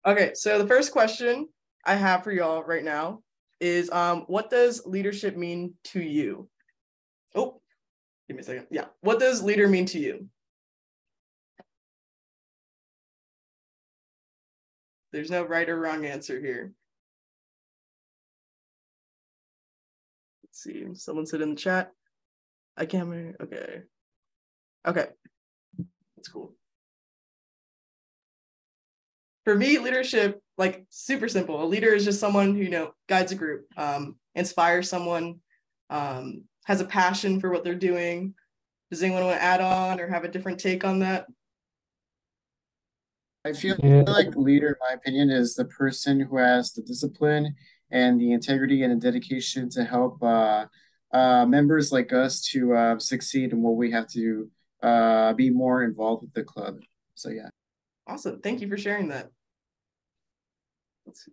Okay, so the first question I have for y'all right now is what does leadership mean to you? Oh, give me a second. Yeah. What does leader mean to you? There's no right or wrong answer here. Let's see. Someone said in the chat. I can't. Okay. Okay. That's cool. For me, leadership, like super simple. A leader is just someone who, guides a group, inspires someone, has a passion for what they're doing. Does anyone want to add on or have a different take on that? I feel Yeah, like leader, in my opinion, is the person who has the discipline and the integrity and the dedication to help members like us to succeed in what we have to be more involved with the club. So yeah. Awesome. Thank you for sharing that.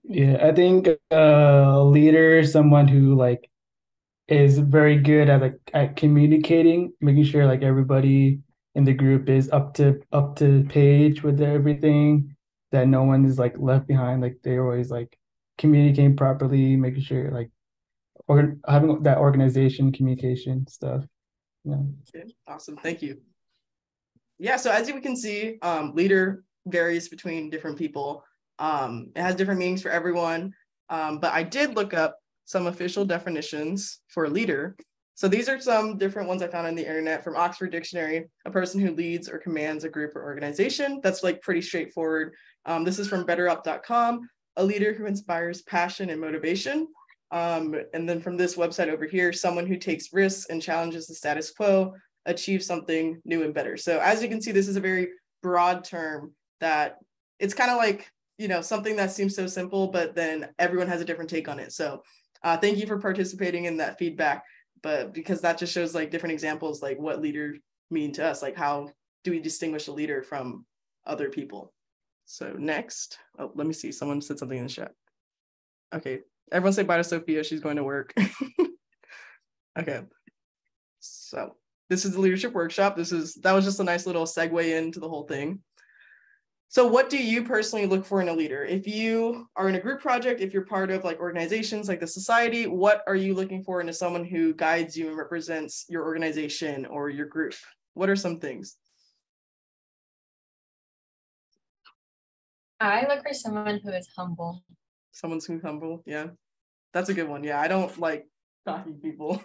yeah. I think leader is someone who like is very good at like at communicating, making sure like everybody in the group is up to page with everything, that no one is like left behind. Like they're always like communicating properly, making sure like having that organization, communication stuff. Yeah. Okay. Awesome. Thank you. Yeah, so as you can see, leader varies between different people. It has different meanings for everyone. But I did look up some official definitions for leader. So these are some different ones I found on the internet from Oxford Dictionary: a person who leads or commands a group or organization. That's like pretty straightforward. This is from betterup.com: a leader who inspires passion and motivation. And then from this website over here, someone who takes risks and challenges the status quo, achieve something new and better. So as you can see, this is a very broad term that it's kind of like, something that seems so simple, but then everyone has a different take on it. So thank you for participating in that feedback, but because that just shows like different examples, like what leader mean to us, like how do we distinguish a leader from other people? So next, let me see, someone said something in the chat. Okay, everyone say bye to Sophia, she's going to work. Okay, so this is the leadership workshop. That was just a nice little segue into the whole thing. So what do you personally look for in a leader? If you are in a group project, if you're part of like organizations like the society, what are you looking for in someone who guides you and represents your organization or your group? What are some things? I look for someone who is humble. Someone's who's humble. Yeah, that's a good one. Yeah, I don't like cocky people.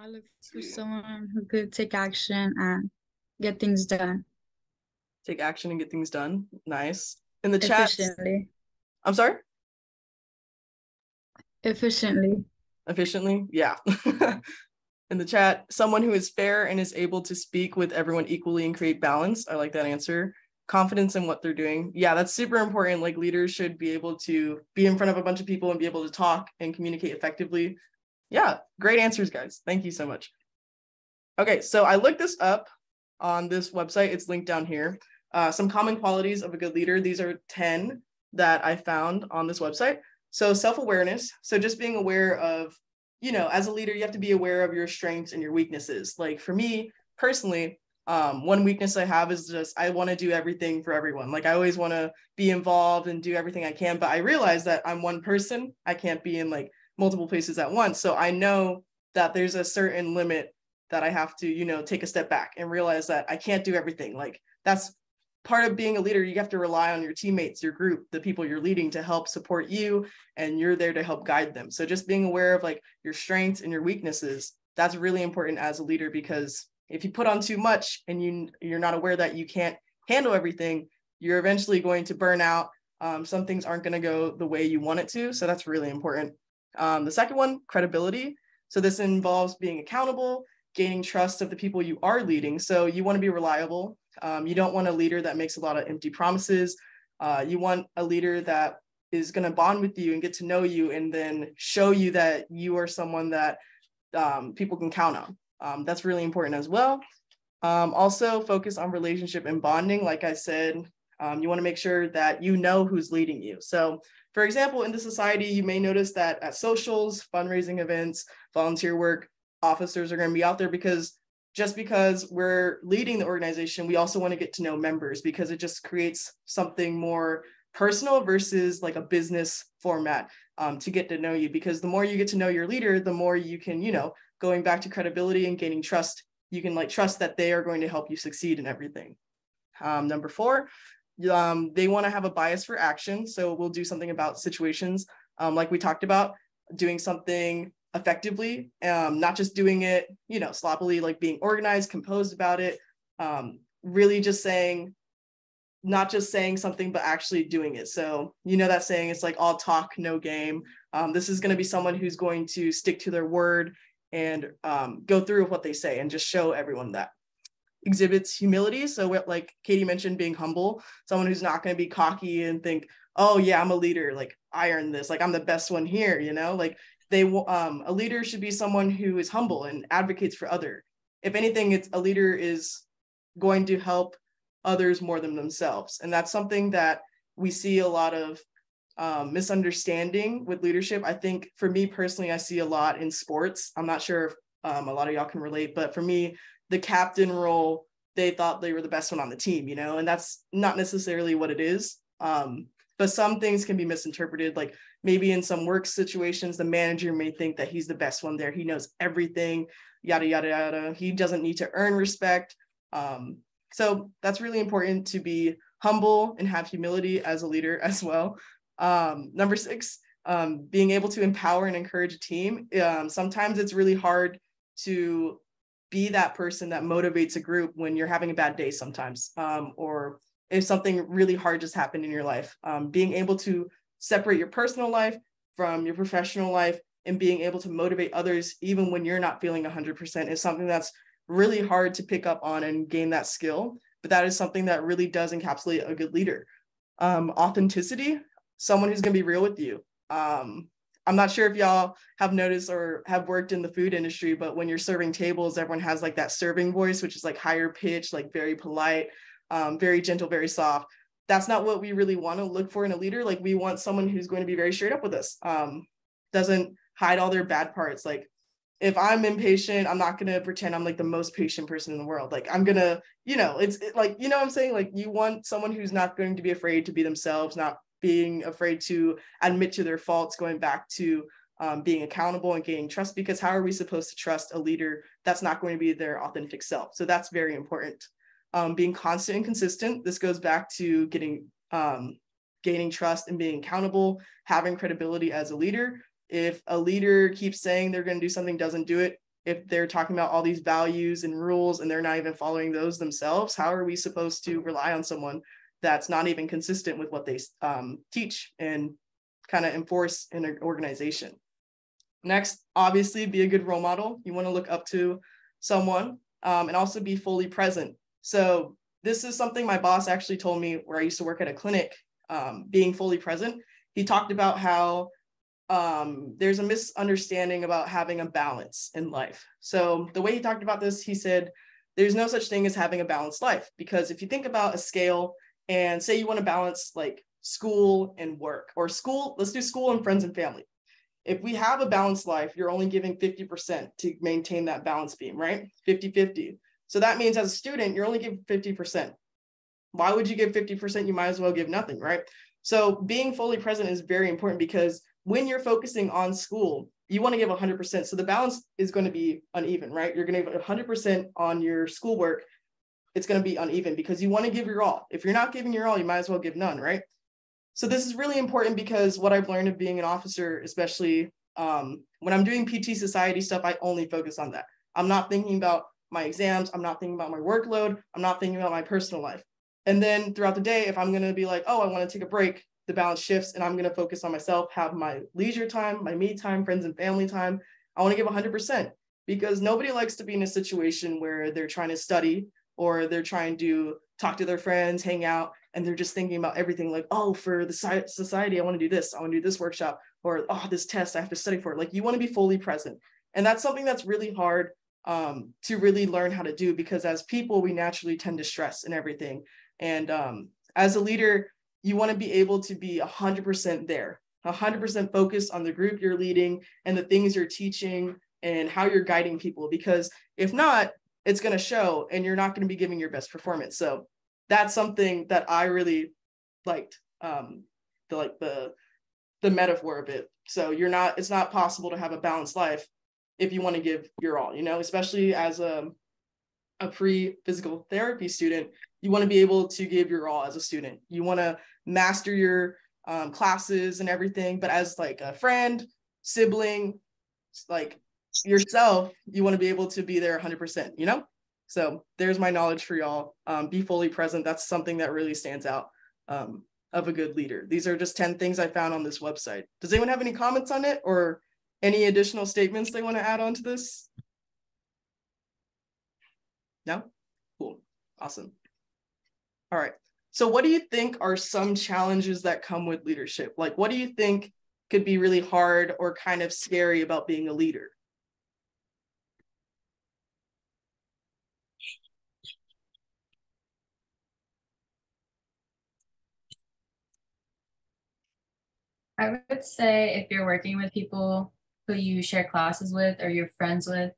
I look for someone who could take action and get things done Take action and get things done. Nice. In the chat, efficiently. I'm sorry? Efficiently. Efficiently? Yeah. In the chat, someone who is fair and is able to speak with everyone equally and create balance. I like that answer. Confidence in what they're doing. Yeah, that's super important. Like leaders should be able to be in front of a bunch of people and be able to talk and communicate effectively. Yeah, great answers, guys. Thank you so much. Okay, so I looked this up on this website. It's linked down here. Some common qualities of a good leader. These are 10 that I found on this website. So self-awareness. So just being aware of, as a leader, you have to be aware of your strengths and your weaknesses. Like for me personally, one weakness I have is just I want to do everything for everyone. Like I always want to be involved and do everything I can, but I realize that I'm one person. I can't be in like multiple places at once. So I know that there's a certain limit that I have to, take a step back and realize that I can't do everything. Like that's part of being a leader. You have to rely on your teammates, your group, the people you're leading to help support you, and you're there to help guide them. So just being aware of like your strengths and your weaknesses, that's really important as a leader, because if you put on too much and you're not aware that you can't handle everything, you're eventually going to burn out. Some things aren't going to go the way you want it to. So that's really important. The second one, credibility. So this involves being accountable, gaining trust of the people you are leading. So you want to be reliable. You don't want a leader that makes a lot of empty promises. You want a leader that is going to bond with you and get to know you and then show you that you are someone that people can count on. That's really important as well. Also focus on relationship and bonding. Like I said, you want to make sure that you know who's leading you. So for example, in the society, you may notice that at socials, fundraising events, volunteer work, officers are going to be out there because just because we're leading the organization, we also want to get to know members, because it just creates something more personal versus like a business format, to get to know you. Because the more you get to know your leader, the more you can, going back to credibility and gaining trust, you can like trust that they are going to help you succeed in everything. Number 4, they want to have a bias for action. So we'll do something about situations, like we talked about, doing something effectively, not just doing it, sloppily, like being organized, composed about it, really just saying, not just saying something, but actually doing it. So, that saying, it's like all talk, no game. This is going to be someone who's going to stick to their word and go through with what they say and just show everyone that. Exhibits humility. So what, like Katie mentioned, being humble, someone who's not going to be cocky and think, oh yeah, I'm a leader, like I earned this, like I'm the best one here, like a leader should be someone who is humble and advocates for other. If anything, a leader is going to help others more than themselves. And that's something that we see a lot of misunderstanding with leadership. I think for me personally, I see a lot in sports. I'm not sure if a lot of y'all can relate, but for me, the captain role, they thought they were the best one on the team, and that's not necessarily what it is. But some things can be misinterpreted. Like maybe in some work situations, the manager may think that he's the best one there. He knows everything, yada, yada, yada. He doesn't need to earn respect. So that's really important, to be humble and have humility as a leader as well. Number 6, being able to empower and encourage a team. Sometimes it's really hard to be that person that motivates a group when you're having a bad day sometimes, or if something really hard just happened in your life. Being able to separate your personal life from your professional life and being able to motivate others even when you're not feeling 100% is something that's really hard to pick up on and gain that skill. But that is something that really does encapsulate a good leader. Authenticity, someone who's going to be real with you. I'm not sure if y'all have noticed or have worked in the food industry, but when you're serving tables, everyone has like that serving voice, which is like higher pitch, like very polite, very gentle, very soft. That's not what we really want to look for in a leader. Like we want someone who's going to be very straight up with us, doesn't hide all their bad parts. Like if I'm impatient, I'm not going to pretend I'm like the most patient person in the world. Like I'm going to, like, what I'm saying? Like you want someone who's not going to be afraid to be themselves, not being afraid to admit to their faults, going back to being accountable and gaining trust, because how are we supposed to trust a leader that's not going to be their authentic self? So that's very important. Being constant and consistent. This goes back to gaining trust and being accountable, having credibility as a leader. If a leader keeps saying they're going to do something, doesn't do it, if they're talking about all these values and rules and they're not even following those themselves, how are we supposed to rely on someone that's not even consistent with what they teach and kind of enforce in an organization? Next, obviously, be a good role model. You want to look up to someone, and also be fully present. So this is something my boss actually told me where I used to work at a clinic, being fully present. He talked about how there's a misunderstanding about having a balance in life. So the way he talked about this, he said, there's no such thing as having a balanced life, because if you think about a scale and say you want to balance like school and work, or school, let's do school and friends and family. If we have a balanced life, you're only giving 50% to maintain that balance beam, right? 50-50. So that means as a student, you're only giving 50%. Why would you give 50%? You might as well give nothing, right? So being fully present is very important, because when you're focusing on school, you want to give 100%. So the balance is going to be uneven, right? You're going to give 100% on your schoolwork. It's going to be uneven because you want to give your all. If you're not giving your all, you might as well give none, right? So this is really important, because what I've learned of being an officer, especially when I'm doing PT Society stuff, I only focus on that. I'm not thinking about my exams. I'm not thinking about my workload. I'm not thinking about my personal life. And then throughout the day, if I'm going to be like, oh, I want to take a break, the balance shifts and I'm going to focus on myself, have my leisure time, my me time, friends and family time. I want to give 100%, because nobody likes to be in a situation where they're trying to study or they're trying to talk to their friends, hang out, and they're just thinking about everything like, oh, for the society, I want to do this. I want to do this workshop, or, oh, this test, I have to study for it. Like you want to be fully present. And that's something that's really hard to really learn how to do, because as people, we naturally tend to stress and everything. And as a leader, you want to be able to be 100% there, 100% focused on the group you're leading and the things you're teaching and how you're guiding people. Because if not, it's going to show, and you're not going to be giving your best performance. So that's something that I really liked, the metaphor of it. So it's not possible to have a balanced life if you want to give your all, especially as a pre-physical therapy student. You want to be able to give your all as a student. You want to master your classes and everything, but as like a friend, sibling, like yourself, you want to be able to be there 100%, So there's my knowledge for y'all. Be fully present. That's something that really stands out of a good leader. These are just 10 things I found on this website. Does anyone have any comments on it or any additional statements they want to add on to this? No? Cool. Awesome. All right. So what do you think are some challenges that come with leadership? Like, what do you think could be really hard or kind of scary about being a leader? I would say if you're working with people who you share classes with or you're friends with,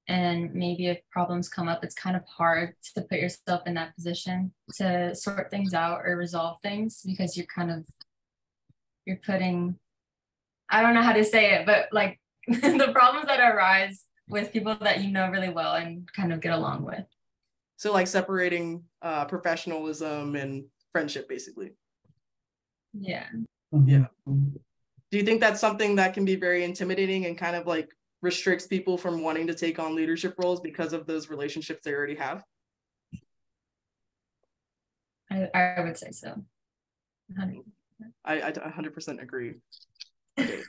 and maybe if problems come up, it's kind of hard to put yourself in that position to sort things out or resolve things, because you're putting, I don't know how to say it, but like the problems that arise with people that you know really well and kind of get along with. So like separating professionalism and friendship, basically. Yeah. Yeah. Do you think that's something that can be very intimidating and kind of like restricts people from wanting to take on leadership roles because of those relationships they already have? I would say so. 100%. I 100% agree. Okay.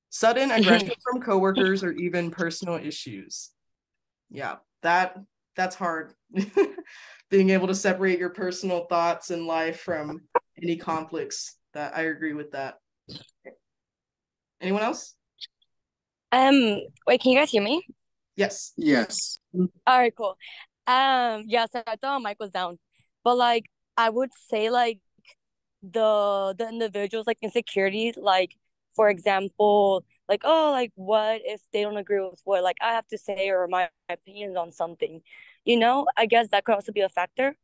Sudden aggression from coworkers or even personal issues. Yeah, that's hard. Being able to separate your personal thoughts and life from any conflicts. That I agree with that. Okay. Anyone else? Wait, can you guys hear me? Yes. Yes. All right, cool. Yeah, so I thought my mic was down, but like I would say like the individuals like insecurities, like for example, like oh like what if they don't agree with what like I have to say or my opinions on something, I guess that could also be a factor.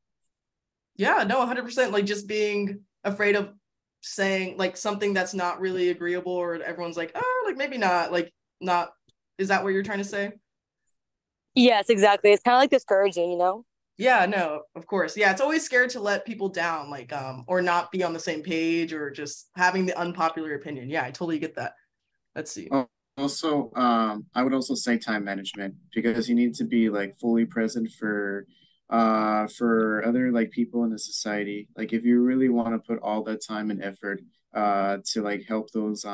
Yeah, no, 100%. Like just being afraid of saying like something that's not really agreeable, or everyone's like, oh, like maybe not, like not. Is that what you're trying to say? Yes, exactly. It's kind of like discouraging. Yeah, no, of course. Yeah, it's always scared to let people down, like or not be on the same page, or just having the unpopular opinion. Yeah, I totally get that. Let's see. Also, I would also say time management, because you need to be like fully present for other like people in the society. Like if you really want to put all that time and effort to like help those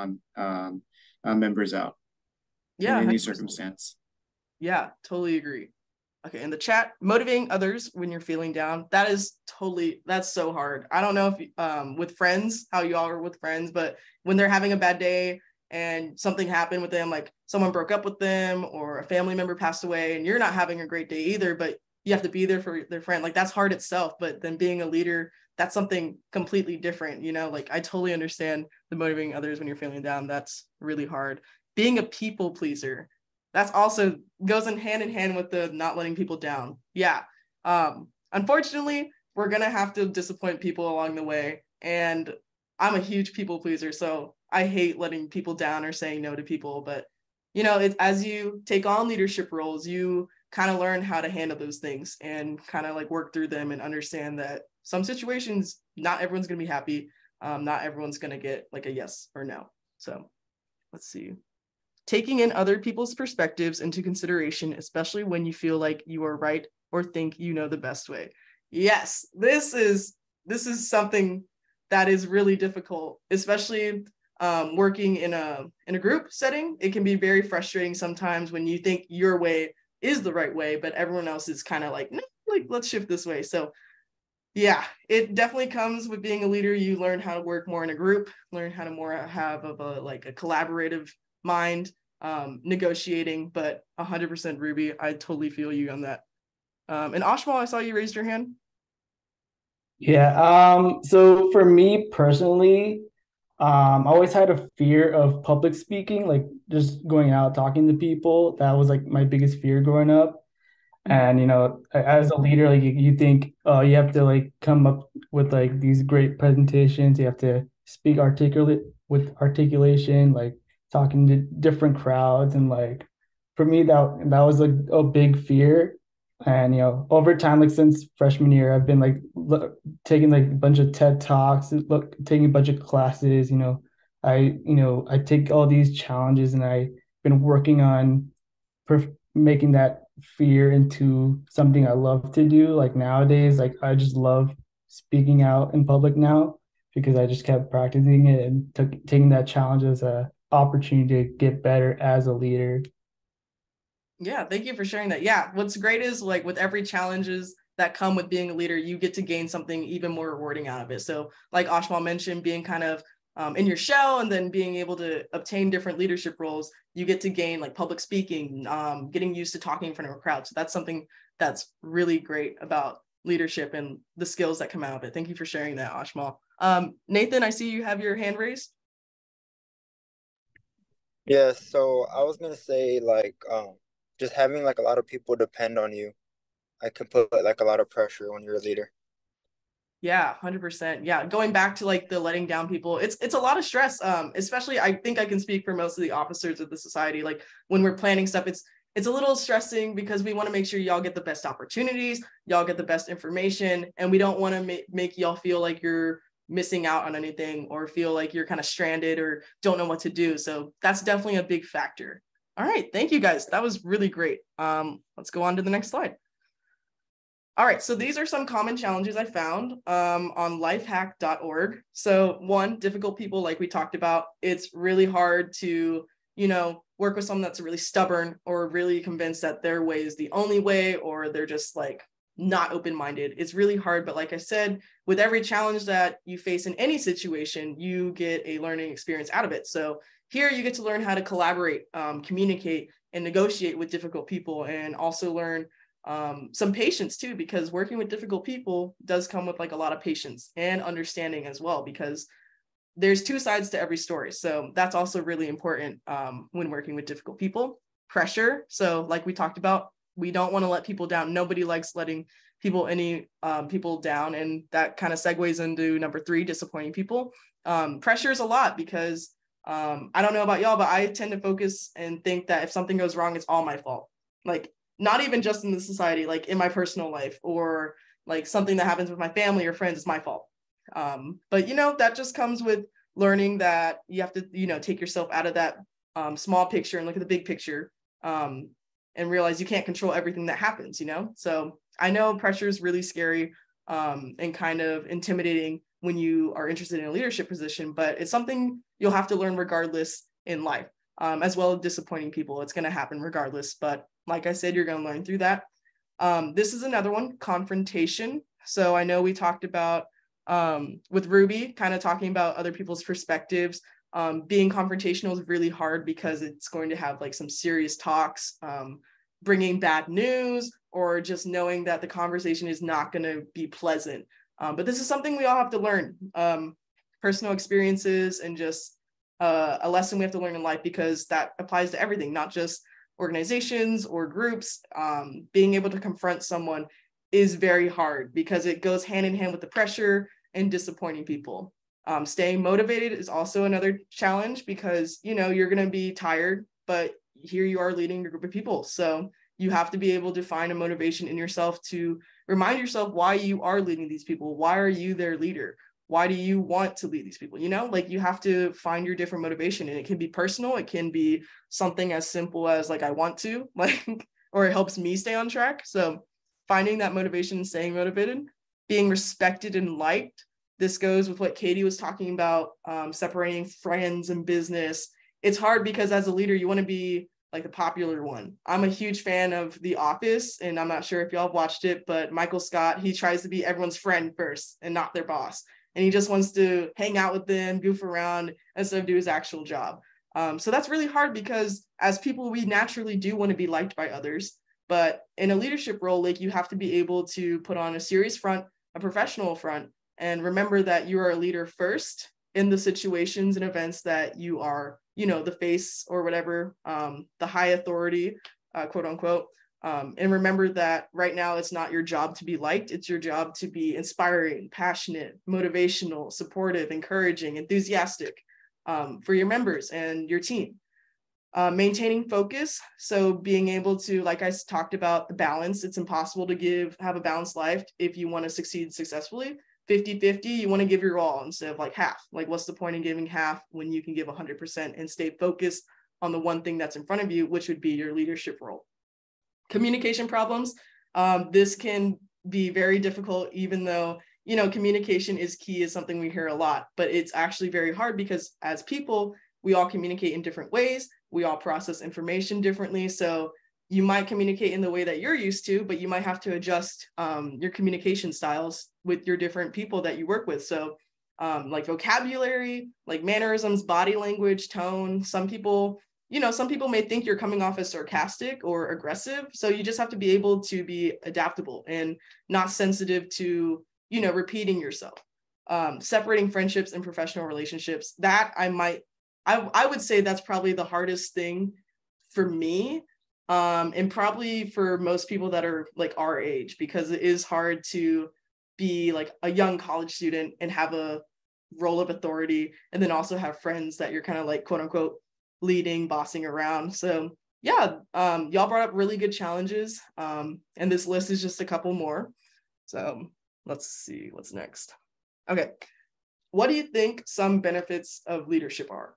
members out Yeah, in any 100%. circumstance. Yeah, totally agree. Okay, in the chat, motivating others when you're feeling down. That's so hard. I don't know if with friends, how you all are with friends, but when they're having a bad day and something happened with them, like someone broke up with them or a family member passed away, and you're not having a great day either, but you have to be there for their friend. Like that's hard itself, but then being a leader, that's something completely different, like I totally understand the motivating others when you're feeling down. That's really hard. Being a people pleaser, that's also goes in hand with the not letting people down. Yeah. Unfortunately, we're going to have to disappoint people along the way. And I'm a huge people pleaser, so I hate letting people down or saying no to people. But, it's as you take on leadership roles, you kind of learn how to handle those things and kind of like work through them and understand that some situations, not everyone's going to be happy. Not everyone's going to get like a yes or no. So let's see. Taking in other people's perspectives into consideration, especially when you feel like you are right or think you know the best way. Yes, this is something that is really difficult, especially working in a group setting. It can be very frustrating sometimes when you think your way is the right way, but everyone else is kind of like, no, like let's shift this way. So yeah, it definitely comes with being a leader. You learn how to work more in a group, learn how to more have of a collaborative mind, negotiating, but 100% Ruby, I totally feel you on that. And Ashmal, I saw you raised your hand. Yeah, so for me personally, I always had a fear of public speaking, like just going out talking to people. That was like my biggest fear growing up. And as a leader, like you think, oh, you have to like come up with like these great presentations. You have to speak articulate with articulation, like talking to different crowds. And like for me, that was like a big fear. And over time, like since freshman year, I've been like taking like a bunch of TED Talks, taking a bunch of classes. I take all these challenges, and I've been working on making that fear into something I love to do. Like nowadays, like I just love speaking out in public now because I just kept practicing it and taking that challenge as a opportunity to get better as a leader. Yeah, thank you for sharing that. Yeah, what's great is like with every challenges that come with being a leader, you get to gain something even more rewarding out of it. So like Ashmal mentioned, being kind of in your shell and then being able to obtain different leadership roles, you get to gain like public speaking, getting used to talking in front of a crowd. So that's something that's really great about leadership and the skills that come out of it. Thank you for sharing that, Ashmal. Nathan, I see you have your hand raised. Yeah, so I was gonna say like just having like a lot of people depend on you, I can put like a lot of pressure when you're a leader. Yeah, 100%. Yeah, going back to like the letting down people, it's a lot of stress. Especially I think I can speak for most of the officers of the society. Like when we're planning stuff, it's a little stressing because we want to make sure y'all get the best opportunities, y'all get the best information, and we don't want to make y'all feel like you're missing out on anything or feel like you're kind of stranded or don't know what to do. So that's definitely a big factor. All right, thank you guys. That was really great. Let's go on to the next slide. All right, so these are some common challenges I found on lifehack.org. So one, difficult people, like we talked about, it's really hard to, work with someone that's really stubborn or really convinced that their way is the only way, or they're just like not open-minded. It's really hard, but like I said, with every challenge that you face in any situation, you get a learning experience out of it. So here you get to learn how to collaborate, communicate, and negotiate with difficult people, and also learn some patience too, because working with difficult people does come with like a lot of patience and understanding as well, because there's two sides to every story. So that's also really important when working with difficult people. Pressure. So like we talked about, we don't want to let people down. Nobody likes letting people down. And that kind of segues into number 3, disappointing people. Pressure is a lot because I don't know about y'all, but I tend to focus and think that if something goes wrong, it's all my fault. Like not even just in the society, like in my personal life or like something that happens with my family or friends, it's my fault. But that just comes with learning that you have to, take yourself out of that small picture and look at the big picture and realize you can't control everything that happens, So I know pressure is really scary and kind of intimidating when you are interested in a leadership position, but it's something you'll have to learn regardless in life, as well as disappointing people. It's going to happen regardless, but like I said, you're going to learn through that. This is another one, confrontation. So I know we talked about with Ruby, kind of talking about other people's perspectives. Being confrontational is really hard because it's going to have like some serious talks, bringing bad news, or just knowing that the conversation is not going to be pleasant. But this is something we all have to learn, personal experiences and just a lesson we have to learn in life, because that applies to everything, not just organizations or groups. Being able to confront someone is very hard because it goes hand in hand with the pressure and disappointing people. Staying motivated is also another challenge because, you're going to be tired, but here you are leading a group of people. So you have to be able to find a motivation in yourself to remind yourself why you are leading these people. Why are you their leader? Why do you want to lead these people? Like you have to find your different motivation, and it can be personal. It can be something as simple as like, I want to, like, or it helps me stay on track. So finding that motivation and staying motivated, being respected and liked. This goes with what Katie was talking about, separating friends and business. It's hard because as a leader, you want to be like the popular one. I'm a huge fan of The Office, and I'm not sure if y'all have watched it, but Michael Scott, he tries to be everyone's friend first and not their boss. And he just wants to hang out with them, goof around, instead of do his actual job. So that's really hard because as people, we naturally do want to be liked by others. But in a leadership role, like you have to be able to put on a serious front, a professional front, and remember that you are a leader first in the situations and events that you are, the face or whatever, the high authority, quote unquote. And remember that right now it's not your job to be liked, it's your job to be inspiring, passionate, motivational, supportive, encouraging, enthusiastic for your members and your team. Maintaining focus, so being able to, like I talked about, the balance. It's impossible to have a balanced life if you want to succeed successfully. 50-50, you want to give your all instead of like half. Like, what's the point in giving half when you can give 100% and stay focused on the one thing that's in front of you, which would be your leadership role. Communication problems. This can be very difficult, even though, you know, communication is key, is something we hear a lot, but it's actually very hard because as people, we all communicate in different ways. We all process information differently. So you might communicate in the way that you're used to, but you might have to adjust your communication styles with your different people that you work with. So like vocabulary, like mannerisms, body language, tone. Some people may think you're coming off as sarcastic or aggressive. So you just have to be able to be adaptable and not sensitive to, you know, repeating yourself. Separating friendships and professional relationships, that I would say that's probably the hardest thing for me, and probably for most people that are like our age, because it is hard to be like a young college student and have a role of authority and then also have friends that you're kind of like, quote unquote, leading, bossing around. So yeah, y'all brought up really good challenges, and this list is just a couple more. So let's see what's next. Okay, what do you think some benefits of leadership are?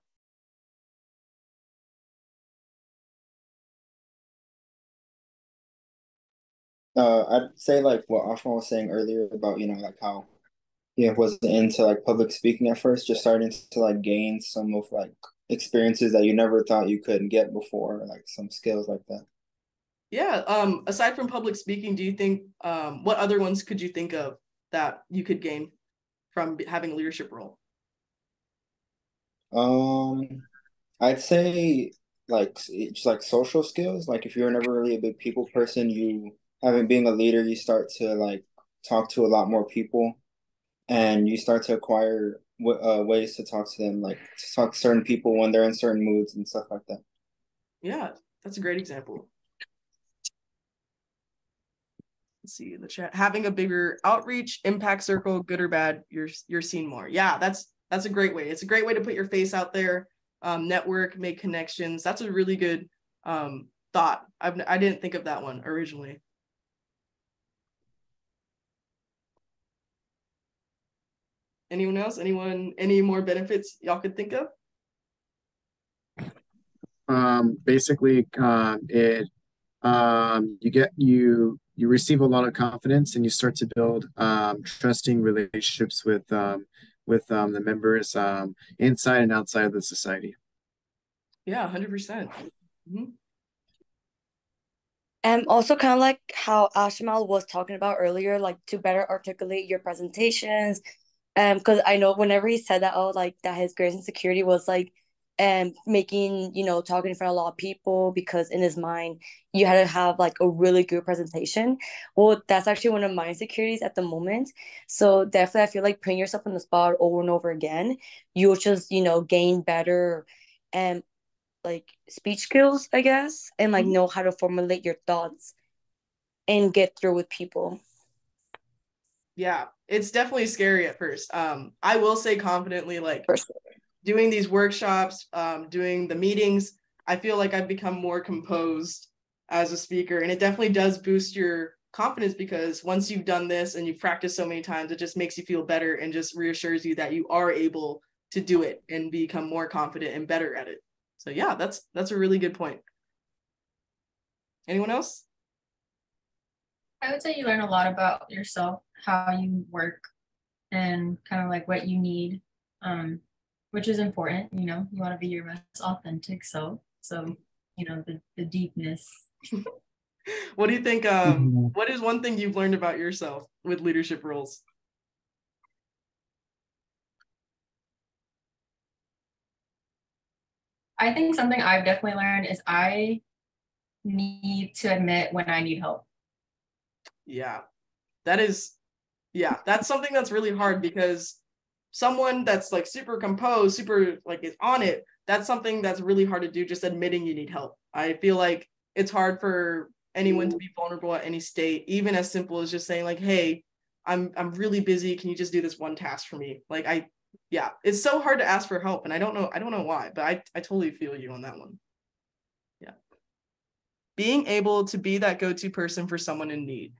I'd say like what Ashma was saying earlier about, you know, like how he wasn't into like public speaking at first, just starting to like gain some of like experiences that you never thought you could get before, like some skills like that. Yeah. Aside from public speaking, do you think what other ones could you think of that you could gain from having a leadership role? I'd say like just like social skills. Like if you're never really a big people person, you having being a leader, you start to like talk to a lot more people, and you start to acquire ways to talk to them, like to talk to certain people when they're in certain moods and stuff like that. Yeah, that's a great example. Let's see in the chat. Having a bigger outreach, impact circle, good or bad, you're seen more. Yeah, that's a great way. It's a great way to put your face out there, network, make connections. That's a really good thought. I didn't think of that one originally. Anyone else? Any more benefits y'all could think of? Basically, you receive a lot of confidence and you start to build trusting relationships with the members inside and outside of the society. Yeah, 100%. Mm-hmm. And also kind of like how Ashmal was talking about earlier, like to better articulate your presentations. Because I know whenever he said that, oh, like that his greatest insecurity was like making, you know, talking in front of a lot of people, because in his mind you had to have like a really good presentation. Well, that's actually one of my insecurities at the moment. So definitely I feel like putting yourself on the spot over and over again, you'll just, you know, gain better like speech skills, I guess, and like know how to formulate your thoughts and get through with people. Yeah, it's definitely scary at first. I will say confidently, like For sure. doing these workshops, doing the meetings, I feel like I've become more composed as a speaker, and it definitely does boost your confidence, because once you've done this and you've practiced so many times, it just makes you feel better and just reassures you that you are able to do it and become more confident and better at it. So yeah, that's a really good point. Anyone else? I would say you learn a lot about yourself, how you work, and kind of like what you need, which is important. You know, you want to be your most authentic self. So, you know, the deepness. What do you think? What is one thing you've learned about yourself with leadership roles? I think something I've definitely learned is I need to admit when I need help. Yeah, that's something that's really hard, because someone that's like super composed, super like is on it, that's something that's really hard to do, just admitting you need help. I feel like it's hard for anyone to be vulnerable at any state, even as simple as just saying like, hey, I'm really busy, can you just do this one task for me? Like yeah, it's so hard to ask for help, and I don't know why, but I totally feel you on that one. Yeah. Being able to be that go-to person for someone in need.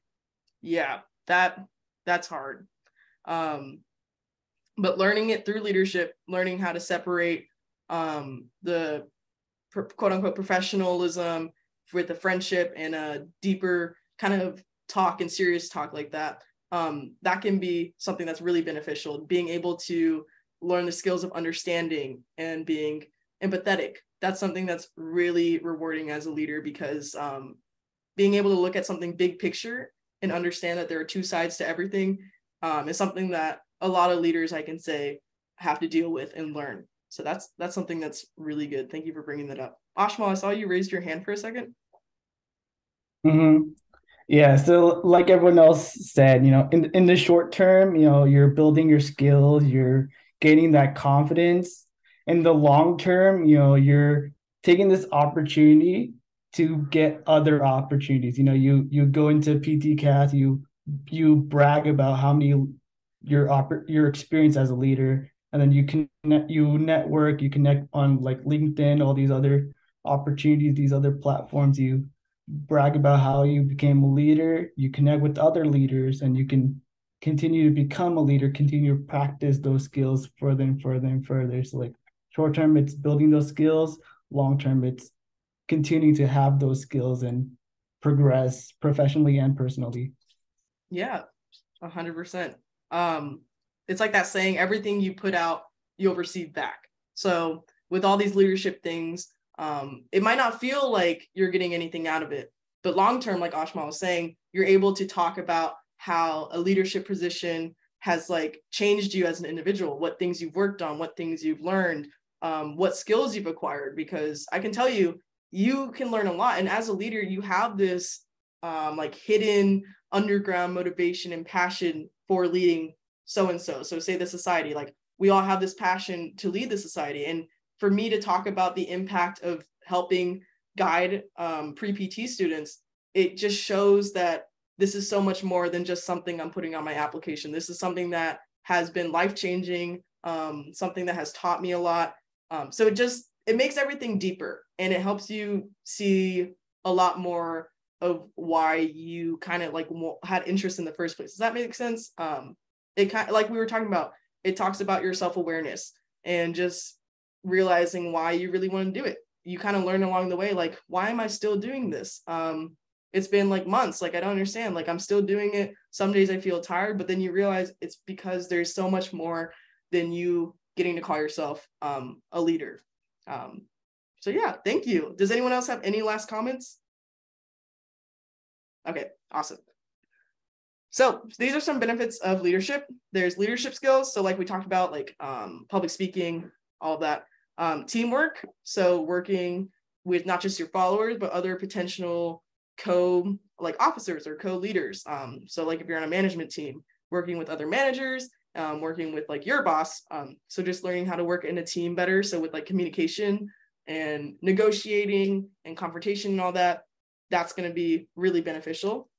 Yeah, that's hard. But learning it through leadership, learning how to separate the quote unquote professionalism with a friendship and a deeper kind of talk and serious talk like that, that can be something that's really beneficial. Being able to learn the skills of understanding and being empathetic, that's something that's really rewarding as a leader, because being able to look at something big picture and understand that there are two sides to everything is something that a lot of leaders, I can say, have to deal with and learn. So that's something that's really good. Thank you for bringing that up. Ashmal, I saw you raised your hand for a second. Mm-hmm. Yeah, so like everyone else said, in the short term, you're building your skills, you're gaining that confidence. In the long term, you're taking this opportunity to get other opportunities. You go into PTCast, you brag about how many your experience as a leader, and then you network, you connect on like LinkedIn, all these other opportunities, these other platforms. You brag about how you became a leader, you connect with other leaders, and you can continue to become a leader, continue to practice those skills further and further and further. So like short term, it's building those skills. Long term, it's continuing to have those skills and progress professionally and personally. Yeah, 100%. It's like that saying, everything you put out, you'll receive back. So with all these leadership things, it might not feel like you're getting anything out of it, but long term, like Ashmal was saying, you're able to talk about how a leadership position has like changed you as an individual, what things you've worked on, what things you've learned, what skills you've acquired, because I can tell you, you can learn a lot. And as a leader, you have this like hidden underground motivation and passion for leading so-and-so. So say the society, like we all have this passion to lead the society. And for me to talk about the impact of helping guide pre-PT students, it just shows that this is so much more than just something I'm putting on my application. This is something that has been life-changing, something that has taught me a lot. So it makes everything deeper, and it helps you see a lot more of why you kind of like had interest in the first place. Does that make sense? It kind of, like we were talking about, it talks about your self-awareness and just realizing why you really want to do it. You kind of learn along the way, like, why am I still doing this? It's been like months, like I don't understand, like I'm still doing it. Some days I feel tired, but then you realize it's because there's so much more than you getting to call yourself a leader. So yeah, thank you. Does anyone else have any last comments? Okay, awesome. So these are some benefits of leadership. There's leadership skills. So like we talked about, like public speaking, all of that. Teamwork. So working with not just your followers, but other potential officers or co-leaders. So like if you're on a management team, working with other managers, working with like your boss. So just learning how to work in a team better. So with like communication and negotiating and confrontation and all that, that's going to be really beneficial.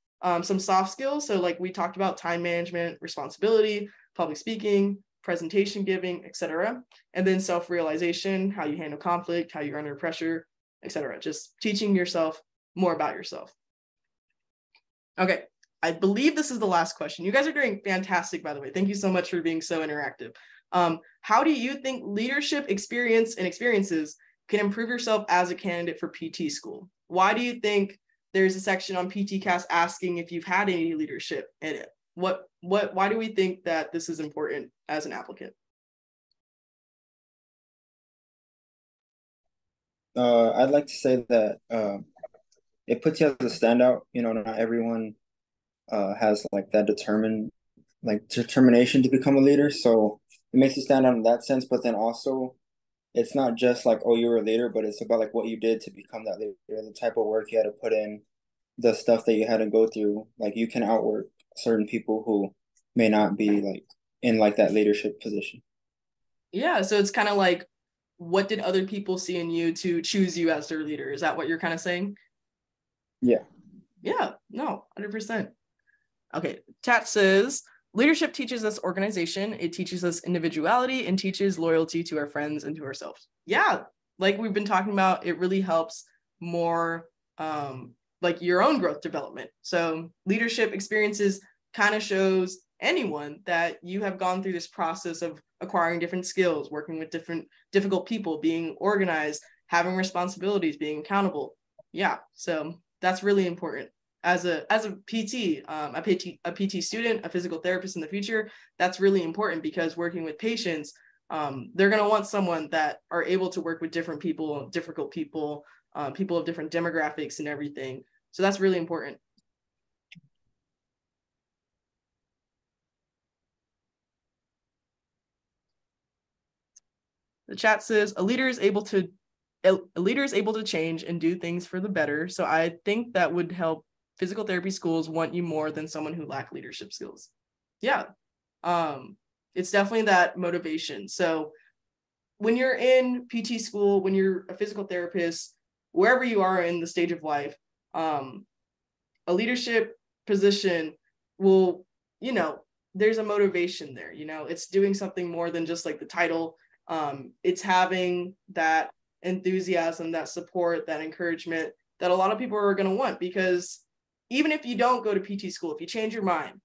Some soft skills. So like we talked about, time management, responsibility, public speaking, presentation giving, etc. And then self-realization, how you handle conflict, how you're under pressure, etc. Just teaching yourself more about yourself. Okay, I believe this is the last question. You guys are doing fantastic, by the way. Thank you so much for being so interactive. How do you think leadership experience and experiences can improve yourself as a candidate for PT school? Why do you think there's a section on PTCast asking if you've had any leadership in it? Why do we think that this is important as an applicant? I'd like to say that it puts you as a standout. Not everyone has like that determination to become a leader. So it makes you stand out in that sense. But then also, it's not just like, oh, you're a leader, but it's about like what you did to become that leader, the type of work you had to put in, the stuff that you had to go through. Like you can outwork certain people who may not be like in like that leadership position. Yeah, so it's kind of like, what did other people see in you to choose you as their leader? Is that what you're kind of saying? Yeah. Yeah, no, 100%. Okay, Tat says, leadership teaches us organization, it teaches us individuality, and teaches loyalty to our friends and to ourselves. Yeah, like we've been talking about, it really helps more like your own growth development. So leadership experiences kind of shows anyone that you have gone through this process of acquiring different skills, working with different difficult people, being organized, having responsibilities, being accountable. Yeah, so that's really important. As a PT, a PT student, a physical therapist in the future, that's really important because working with patients, they're going to want someone that are able to work with different people, difficult people, people of different demographics and everything. So that's really important. The chat says a leader is able to change and do things for the better. So I think that would help physical therapy schools want you more than someone who lack leadership skills. Yeah. It's definitely that motivation. So when you're in PT school, when you're a physical therapist, wherever you are in the stage of life, a leadership position will, there's a motivation there, it's doing something more than just like the title. It's having that enthusiasm, that support, that encouragement that a lot of people are going to want, because even if you don't go to PT school, if you change your mind,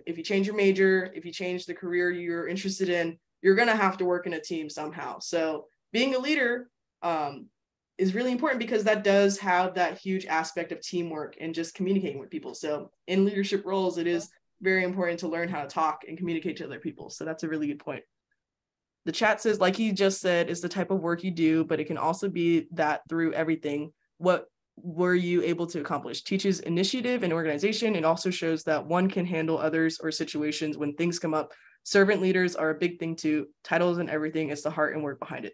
if you change your major, if you change the career you're interested in, you're going to have to work in a team somehow. So being a leader is really important because that does have that huge aspect of teamwork and just communicating with people. So in leadership roles, it is very important to learn how to talk and communicate to other people. So that's a really good point. The chat says, like he just said, is the type of work you do, but it can also be that through everything. What were you able to accomplish? Teaches initiative and organization. It also shows that one can handle others or situations when things come up. Servant leaders are a big thing too. Titles and everything is the heart and work behind it.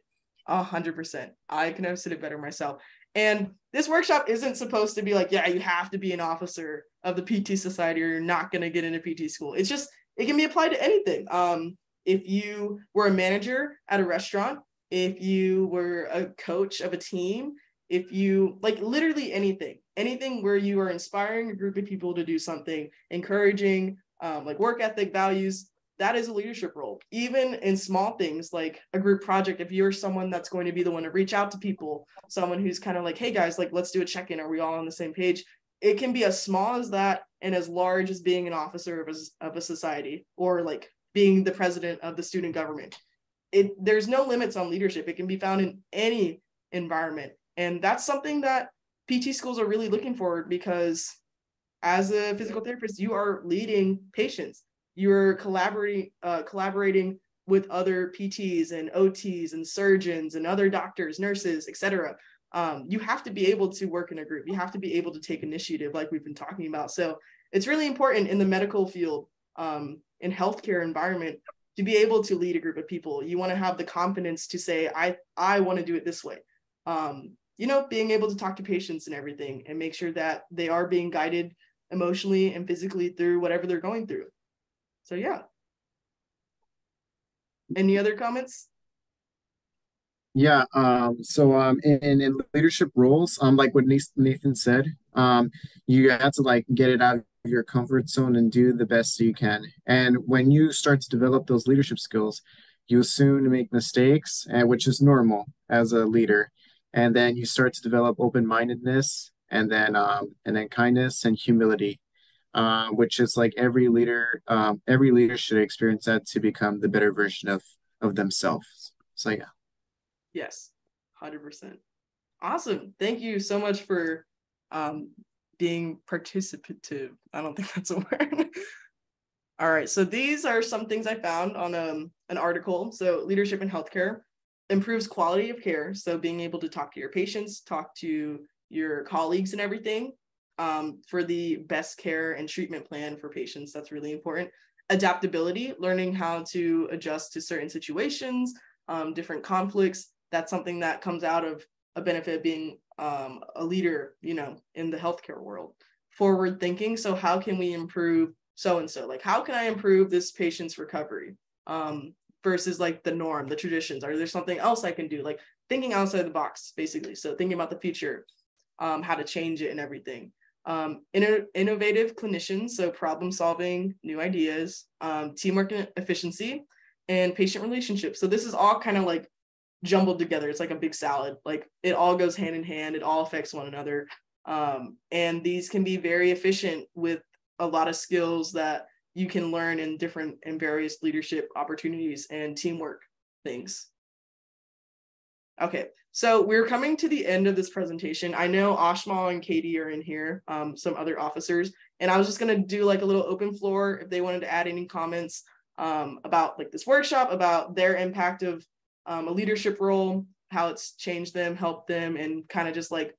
100%. I can have said it better myself. And this workshop isn't supposed to be like, yeah, you have to be an officer of the PT Society or you're not going to get into PT school. It's just, it can be applied to anything. If you were a manager at a restaurant, if you were a coach of a team, if you like literally anything where you are inspiring a group of people to do something, encouraging like work ethic, values, that is a leadership role. Even in small things like a group project, if you're someone that's going to be the one to reach out to people, someone who's kind of like, hey guys, like let's do a check-in. Are we all on the same page? It can be as small as that and as large as being an officer of a society or like being the president of the student government. There's no limits on leadership. It can be found in any environment. And that's something that PT schools are really looking for, because as a physical therapist, you are leading patients. You're collaborating with other PTs and OTs and surgeons and other doctors, nurses, etc. You have to be able to work in a group. You have to be able to take initiative like we've been talking about. So it's really important in the medical field, in healthcare environment, to be able to lead a group of people. You want to have the confidence to say, I want to do it this way. Being able to talk to patients and everything and make sure that they are being guided emotionally and physically through whatever they're going through. So yeah. Any other comments? Yeah, in leadership roles, like what Nathan said, you have to like get it out of your comfort zone and do the best you can. And when you start to develop those leadership skills, you soon make mistakes, which is normal as a leader. And then you start to develop open-mindedness and then kindness and humility, which is like every leader should experience that to become the better version of themselves. So yeah. Yes, 100%. Awesome. Thank you so much for being participative. I don't think that's a word. All right, so these are some things I found on an article. So leadership in healthcare improves quality of care. So being able to talk to your patients, talk to your colleagues and everything for the best care and treatment plan for patients. That's really important. Adaptability, learning how to adjust to certain situations, different conflicts. That's something that comes out of a benefit of being a leader, in the healthcare world. Forward thinking. So how can we improve so-and-so? Like, how can I improve this patient's recovery versus like the norm, the traditions? Are there something else I can do? Like thinking outside the box, basically. So thinking about the future, how to change it and everything. innovative clinicians, so problem solving, new ideas, teamwork and efficiency, and patient relationships. So this is all kind of like jumbled together. It's like a big salad. Like it all goes hand in hand. It all affects one another. And these can be very efficient with a lot of skills that you can learn in different and various leadership opportunities and teamwork things. Okay, so we're coming to the end of this presentation. I know Ashmal and Katie are in here, some other officers, and I was just gonna do like a little open floor if they wanted to add any comments about like this workshop, about their impact of a leadership role, how it's changed them, helped them, and kind of just like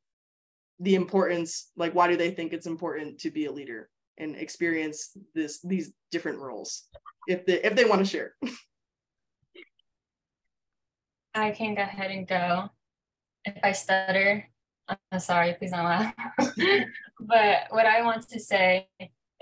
the importance, like why do they think it's important to be a leader and experience these different roles, if they want to share. I can go ahead and go. If I stutter, I'm sorry, please don't laugh. But what I want to say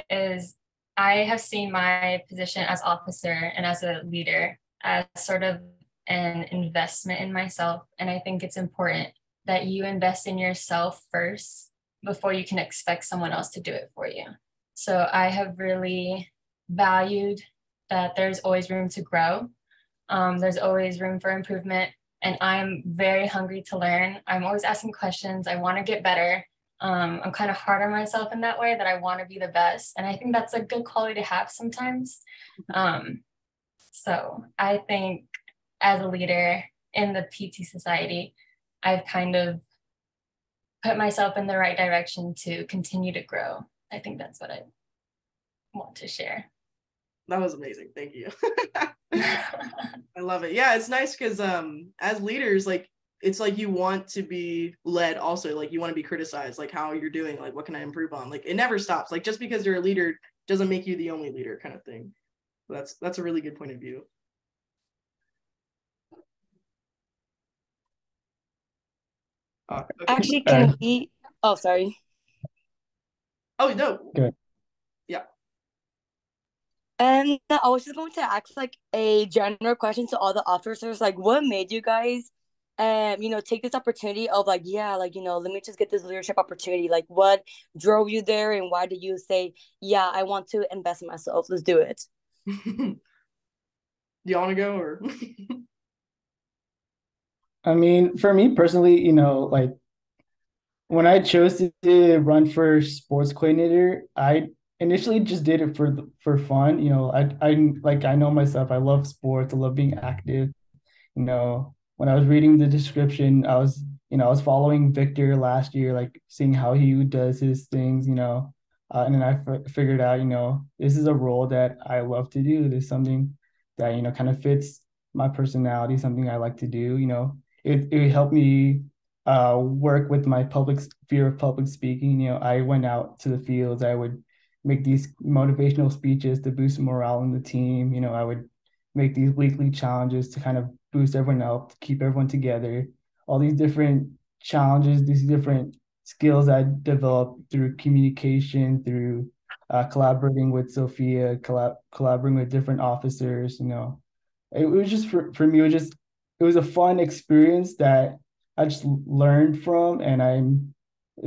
is I have seen my position as officer and as a leader as sort of an investment in myself. And I think it's important that you invest in yourself first before you can expect someone else to do it for you. So I have really valued that there's always room to grow. There's always room for improvement, and I'm very hungry to learn. I'm always asking questions. I want to get better. I'm kind of hard on myself in that way, that I want to be the best. And I think that's a good quality to have sometimes. So I think as a leader in the PT Society, I've kind of put myself in the right direction to continue to grow. I think that's what I want to share. That was amazing. Thank you. I love it. Yeah, it's nice because as leaders, like it's like you want to be led also, like you want to be criticized, like how you're doing, like what can I improve on? Like it never stops. Like just because you're a leader doesn't make you the only leader kind of thing. That's a really good point of view. Okay. Actually, can we? Oh, sorry. Oh no. Good. Yeah. And I was just going to ask like a general question to all the officers, like what made you guys take this opportunity of like, yeah, like, let me just get this leadership opportunity. Like what drove you there and why did you say, yeah, I want to invest in myself. Let's do it. Do you want to go or? I mean, for me personally, like when I chose to run for sports coordinator, I initially just did it for fun. I know myself. I love sports. I love being active. When I was reading the description, I was following Victor last year, like seeing how he does his things. And then I figured out, this is a role that I love to do. There's something that kind of fits my personality, something I like to do. It helped me work with my fear of public speaking. I went out to the fields. I would make these motivational speeches to boost morale in the team. I would make these weekly challenges to kind of boost everyone up, to keep everyone together. All these different challenges, these different skills I developed through communication, through collaborating with Sophia, collaborating with different officers. It was just for me. It was a fun experience that I just learned from, and I'm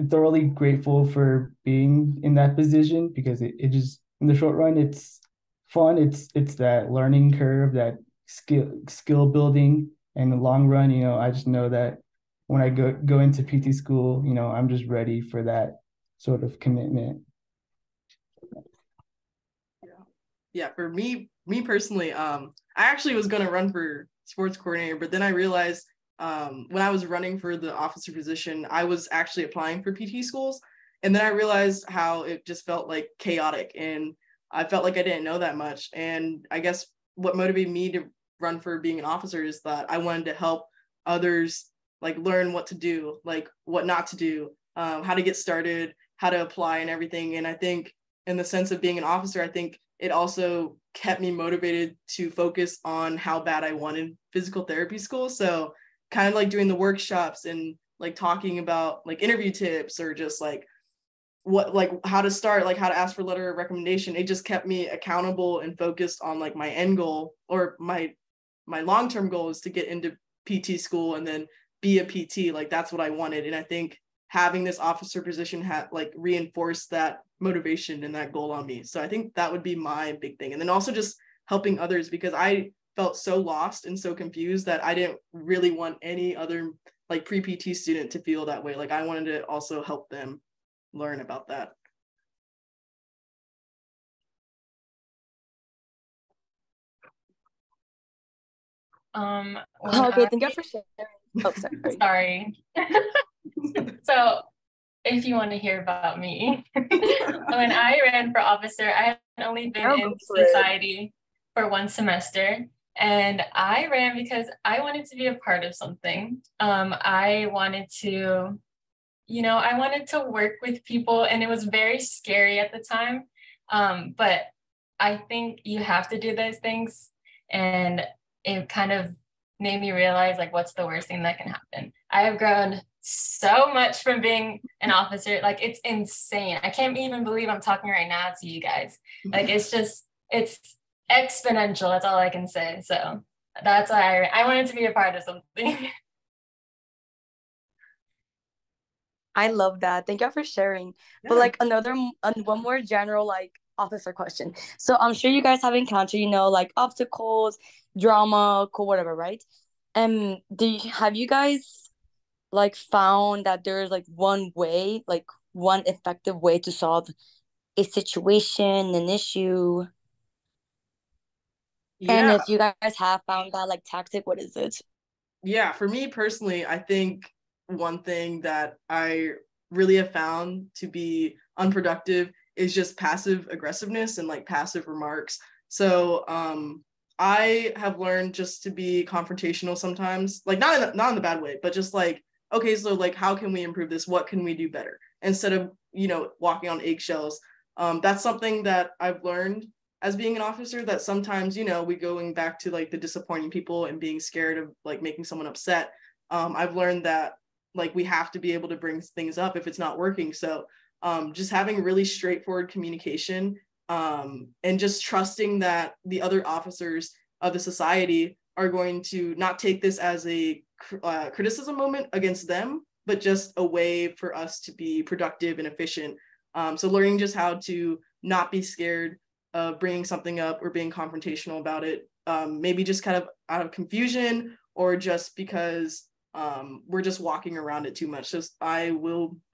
thoroughly grateful for being in that position because it just in the short run it's fun. It's that learning curve, that skill building, and in the long run, I just know that when I go into PT school, I'm just ready for that sort of commitment. Yeah, for me personally, I actually was going to run for sports coordinator, but then I realized when I was running for the officer position, I was actually applying for PT schools. And then I realized how it just felt like chaotic, and I felt like I didn't know that much. And I guess what motivated me to run for being an officer is that I wanted to help others like learn what to do, like what not to do, how to get started, how to apply and everything. And I think in the sense of being an officer, I think it also kept me motivated to focus on how bad I wanted physical therapy school. So kind of like doing the workshops and like talking about like interview tips or just like how to start, like how to ask for a letter of recommendation. It just kept me accountable and focused on like my end goal, or my long-term goal is to get into PT school and then be a PT. Like that's what I wanted. And I think having this officer position like reinforced that motivation and that goal on me. So I think that would be my big thing. And then also just helping others, because I felt so lost and so confused that I didn't really want any other like pre-PT student to feel that way. Like I wanted to also help them learn about that. Okay, thank you for sharing. Oh, sorry. Sorry. So if you want to hear about me, when I ran for officer, I had only been in society for 1 semester. And I ran because I wanted to be a part of something. I wanted to, I wanted to work with people, and it was very scary at the time. But I think you have to do those things. And it kind of made me realize, like, what's the worst thing that can happen? I have grown so much from being an officer. Like, it's insane. I can't even believe I'm talking right now to you guys. Like, it's exponential. That's all I can say. So that's why I wanted to be a part of something. I love that. Thank you for sharing. Yeah. But like one more general like officer question. So I'm sure you guys have encountered, like obstacles, drama, cool, whatever, right? Have you guys like found that there's like one effective way to solve a situation, an issue? And Yeah. if you guys have found that like tactic, what is it? Yeah, for me personally, I think one thing that I really have found to be unproductive is just passive aggressiveness and like passive remarks. So I have learned just to be confrontational sometimes, like not in the bad way, but just like, okay, so like how can we improve this? What can we do better? Instead of, walking on eggshells. That's something that I've learned as being an officer, that sometimes, we going back to like the disappointing people and being scared of like making someone upset. I've learned that like we have to be able to bring things up if it's not working. So just having really straightforward communication, and just trusting that the other officers of the society are going to not take this as a criticism moment against them, but just a way for us to be productive and efficient. So learning just how to not be scared of bringing something up or being confrontational about it, maybe just kind of out of confusion or just because we're just walking around it too much. Just I'm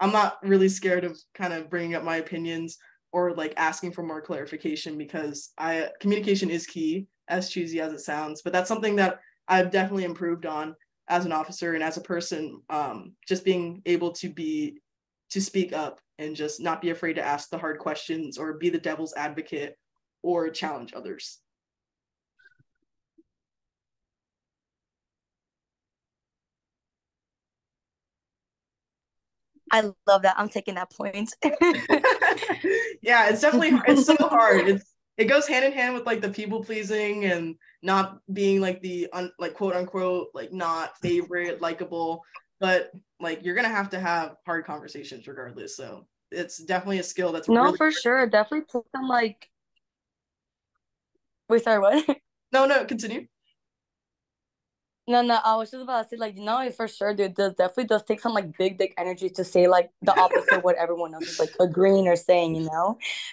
not really scared of kind of bringing up my opinions or like asking for more clarification, because communication is key, as cheesy as it sounds, but that's something that I've definitely improved on as an officer and as a person, just being able to speak up and just not be afraid to ask the hard questions or be the devil's advocate or challenge others. I love that. I'm taking that point. Yeah, it's so hard. It goes hand in hand with like the people pleasing and not being like the like quote unquote like not favorite, likable, but like you're gonna have to have hard conversations regardless. So it's definitely a skill that's No, really for sure. Definitely took some like. Wait, sorry, what? No, continue. No, I was just about to say, like, for sure, dude, this definitely does take some, like, big energy to say, like, the opposite of what everyone else is, like, agreeing or saying.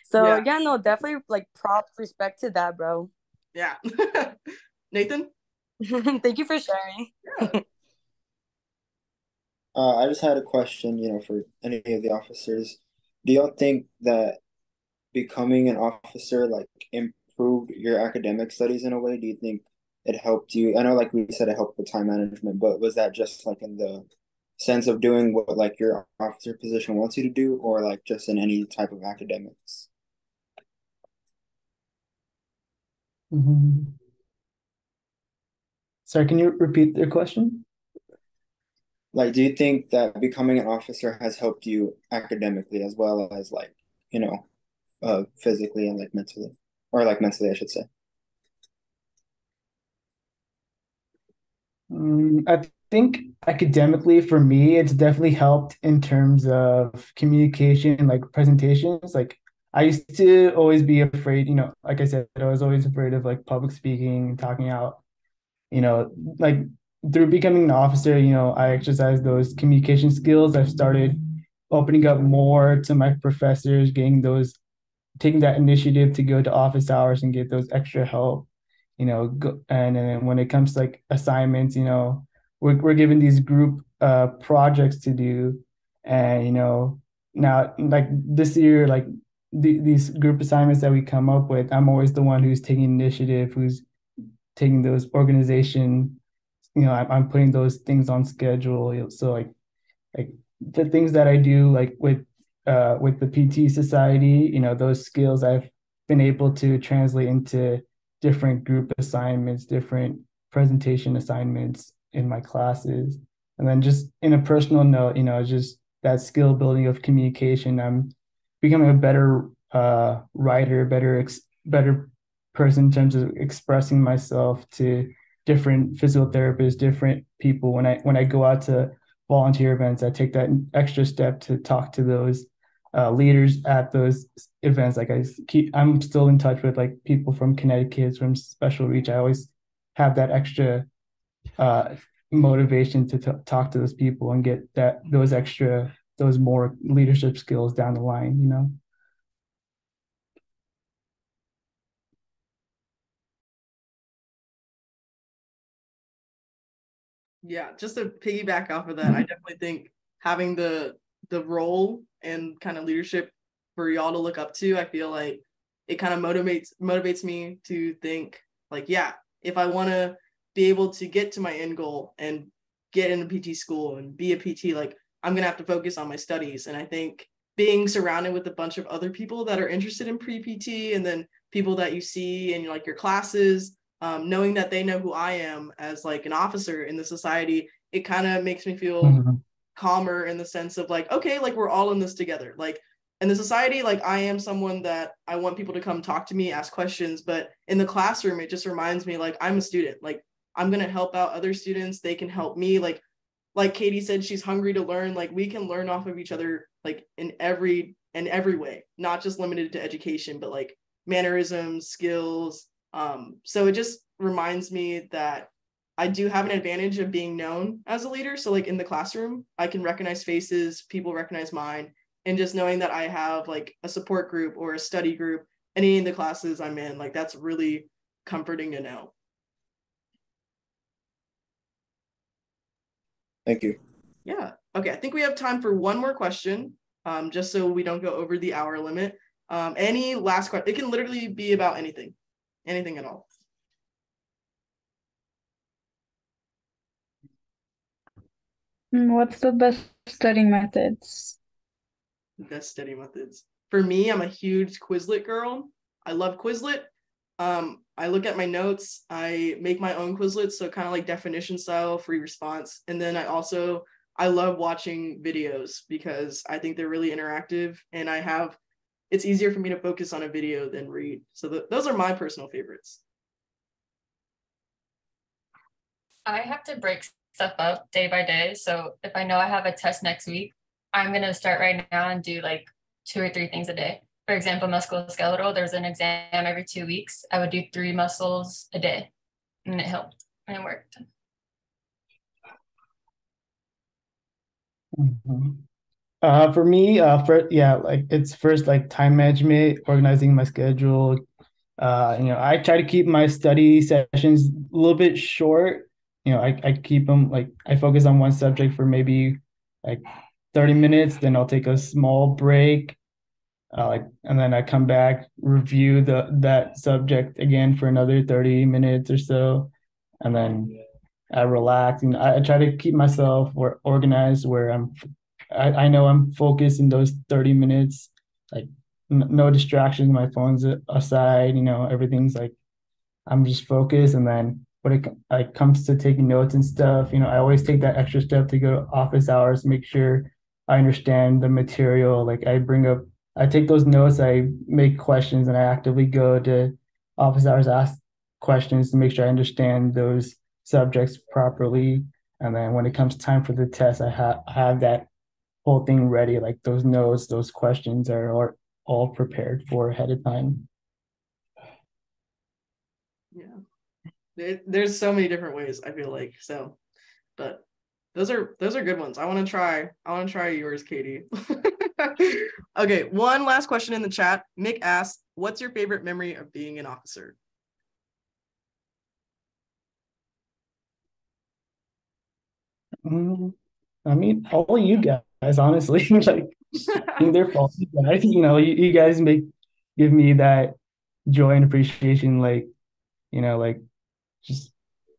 So, yeah, no, definitely, like, props, respect to that, bro. Yeah. Nathan? Thank you for sharing. Yeah. I just had a question, for any of the officers. Do y'all think that becoming an officer, like, improved your academic studies in a way? Do you think it helped you? I know, like we said, it helped with time management, but was that just like in the sense of doing what like your officer position wants you to do, or like just in any type of academics? Sorry, can you repeat your question? Like, do you think that becoming an officer has helped you academically as well as like, physically and like mentally, or like mentally, I should say? I think academically for me, it's definitely helped in terms of communication, like presentations. Like I used to always be afraid, like I said, I was always afraid of like public speaking, talking out, like through becoming an officer, I exercised those communication skills. I've started opening up more to my professors, taking that initiative to go to office hours and get those extra help, and then when it comes to like assignments, we're given these group projects to do, and now like this year, like these group assignments that we come up with, I'm always the one who's taking initiative, who's taking those organization, I'm putting those things on schedule. So like the things that I do, like with the PT Society, those skills I've been able to translate into different group assignments, different presentation assignments in my classes. And then just in a personal note, just that skill building of communication. I'm becoming a better writer, better person in terms of expressing myself to different physical therapists, different people. When I go out to volunteer events, I take that extra step to talk to those leaders at those events. Like I'm still in touch with like people from Connecticut, from Special Reach. I always have that extra motivation to talk to those people and get those more leadership skills down the line. Yeah, just to piggyback off of that, I definitely think having the role and kind of leadership for y'all to look up to, I feel like it kind of motivates me to think like, yeah, if I want to be able to get to my end goal and get into PT school and be a PT, like I'm gonna have to focus on my studies. And I think being surrounded with a bunch of other people that are interested in pre-PT, and then people that you see in like your classes, knowing that they know who I am as like an officer in the society, it kind of makes me feel calmer in the sense of like, okay, like we're all in this together. Like in the society, like I am someone that I want people to come talk to me, ask questions, but in the classroom, it just reminds me like I'm a student, like I'm going to help out other students. They can help me. Like Katie said, she's hungry to learn. Like we can learn off of each other, like in every way, not just limited to education, but like mannerisms, skills. So it just reminds me that I do have an advantage of being known as a leader. So like in the classroom, I can recognize faces, people recognize mine, and just knowing that I have like a support group or a study group, any of the classes I'm in, like that's really comforting to know. Thank you. Yeah. Okay. I think we have time for one more question, just so we don't go over the hour limit. Any last question? It can literally be about anything at all. What's the best studying methods? Best study methods. For me, I'm a huge Quizlet girl. I love Quizlet. I look at my notes. I make my own Quizlets, so kind of like definition style, free response. And then I love watching videos because I think they're really interactive, and it's easier for me to focus on a video than read. So those are my personal favorites. I have to break stuff up day by day. So if I know I have a test next week, I'm going to start right now and do like 2 or 3 things a day. For example, musculoskeletal, there's an exam every 2 weeks. I would do 3 muscles a day, and it helped and it worked. For me, like it's first like time management, organizing my schedule. I try to keep my study sessions a little bit short. I keep them like I focus on one subject for maybe like 30 minutes, then I'll take a small break, and then I come back, review that subject again for another 30 minutes or so, and then I relax. And I try to keep myself organized where I know I'm focused in those 30 minutes, like no distractions, my phone's aside, everything's like I'm just focused. And then when it comes to taking notes and stuff, I always take that extra step to go to office hours, make sure I understand the material. Like I take those notes, I make questions, and I actively go to office hours, ask questions to make sure I understand those subjects properly. And then when it comes time for the test, I have that whole thing ready, like those notes, those questions are all prepared for ahead of time. Yeah. There's so many different ways, I feel like. So, but Those are good ones. I want to try yours, Katie. Okay, one last question in the chat. Mick asked, what's your favorite memory of being an officer? I mean, all you guys, honestly, like, I think they're fault. Guys, you guys give me that joy and appreciation, like, like just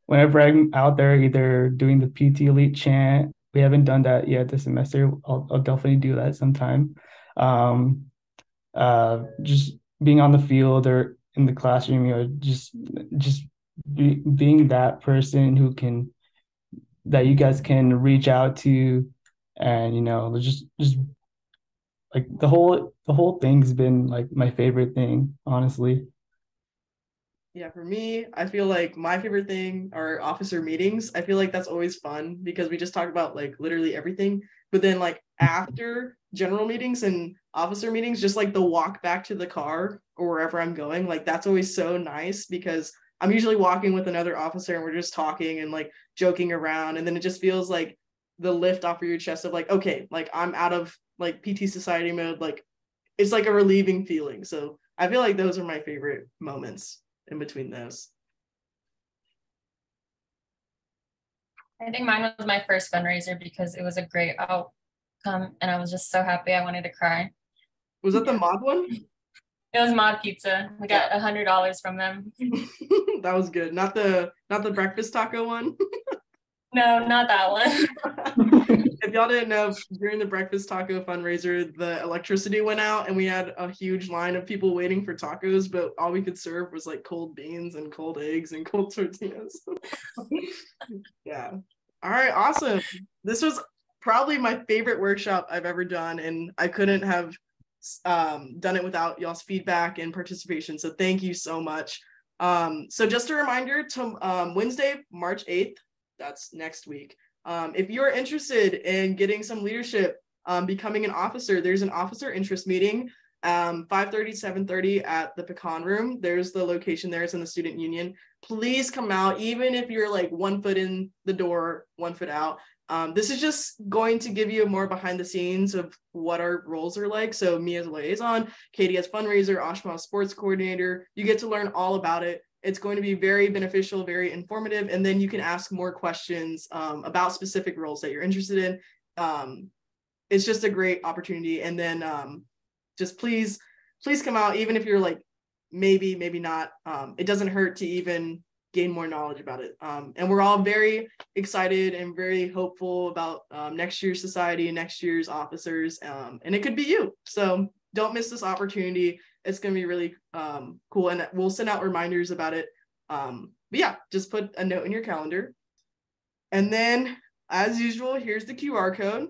whenever I'm out there, either doing the PT Elite chant. We haven't done that yet this semester. I'll definitely do that sometime. Um, just being on the field or in the classroom, just being that person that you guys can reach out to, and just like the whole thing's been like my favorite thing, honestly. Yeah, for me, I feel like my favorite thing are officer meetings. I feel like that's always fun because we just talk about like literally everything. But then like after general meetings and officer meetings, just like the walk back to the car or wherever I'm going, like that's always so nice because I'm usually walking with another officer and we're just talking and like joking around. And then it just feels like the lift off of your chest of like, okay, like I'm out of like PT society mode. Like it's like a relieving feeling. So I feel like those are my favorite moments in between those. I think mine was my first fundraiser because it was a great outcome and I was just so happy I wanted to cry. Was that the mod one? It was Mod Pizza. We got $100 from them. That was good. Not the breakfast taco one. No, not that one. If y'all didn't know, during the breakfast taco fundraiser, the electricity went out and we had a huge line of people waiting for tacos, but all we could serve was like cold beans and cold eggs and cold tortillas. Yeah. All right, awesome. This was probably my favorite workshop I've ever done, and I couldn't have done it without y'all's feedback and participation. So thank you so much. So just a reminder to Wednesday, March 8th, that's next week. If you're interested in getting some leadership, becoming an officer, there's an officer interest meeting, 5:30, 7:30 at the Pecan Room. There's the location there. It's in the Student Union. Please come out, even if you're like 1 foot in the door, 1 foot out. This is just going to give you more behind the scenes of what our roles are like. So me as a liaison, Katie as fundraiser, Ashma sports coordinator, you get to learn all about it. It's going to be very beneficial, very informative, and then you can ask more questions about specific roles that you're interested in. It's just a great opportunity. And then just please come out, even if you're like, maybe not. It doesn't hurt to even gain more knowledge about it. And we're all very excited and very hopeful about next year's society and next year's officers. And it could be you. So don't miss this opportunity. It's going to be really cool. And we'll send out reminders about it. But yeah, just put a note in your calendar. And then as usual, here's the QR code.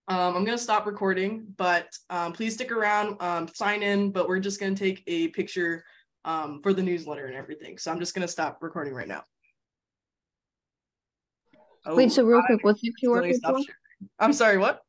I'm going to stop recording, but please stick around, sign in, but we're just going to take a picture for the newsletter and everything. So I'm just going to stop recording right now. Wait, so real quick, what's the QR code for? I'm sorry, what?